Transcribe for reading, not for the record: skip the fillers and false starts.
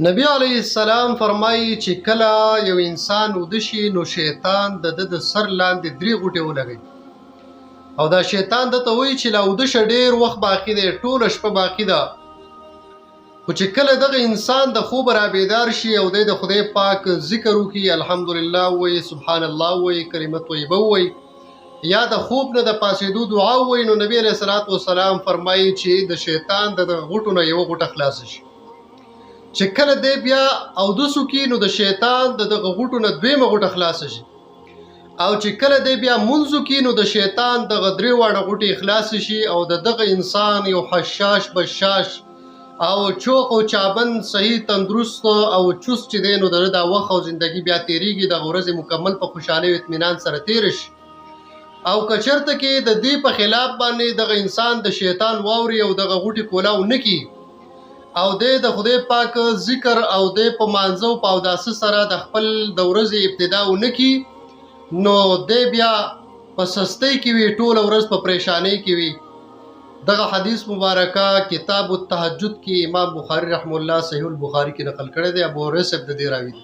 نبی علیه السلام فرمایي چې کله یو انسان وده شي نو شیطان د سر لاندې درې غوټې ولګوي او دا شیطان دته وایي چې لا وده شه ډېر وخت باقي دی، ټوله شپه باقي ده. خو چې کله دغه انسان د خوب را بیدار شي او د خدای پاک ذکر وکړي، الحمدلله وایي، سبحان الله وایي، کلمه طیبه وایي، یا د خوب نه د پاسېدو دعا وایي، نو نبی علیه السلام فرمایي چې د شیطان د غوټو نه یوه غوټه خلاصه شي. چې کله دی بیا اودس وکړي نو د شیطان د دغه غوټو نه دویمه غوټه خلاصه شي، او چې کله دی بیا مونځ وکړي نو د شیطان دغه درې واړه غوټې خلاصې شي او دغه انسان یو حشاش بشاش او چوق او چابند صحیح تندرست او چست چې دی نو د دا وخت او زندگی بیا تیریږي، دغه ورځې مکمل په خوشحالۍ او اطمینان سره تیر شي. او که چېرته کې د دې په خلاف باندې دغه انسان د شیطان واوري او دغه غوټې کولاو نه کړي او د خدای پاک ذکر او د په مانځو په اوداسه سره د خپل د ورځې ابتدا ونه کړي نو د بیا په سستۍ کې وي، ټوله ورځ په پریشانۍ کې وي. دغه حدیث مبارکه کتاب التهجد کې امام بخاری رحم الله صحیح البخاری کې نقل کړی دی، ابو هريره صاحب د دې راوي.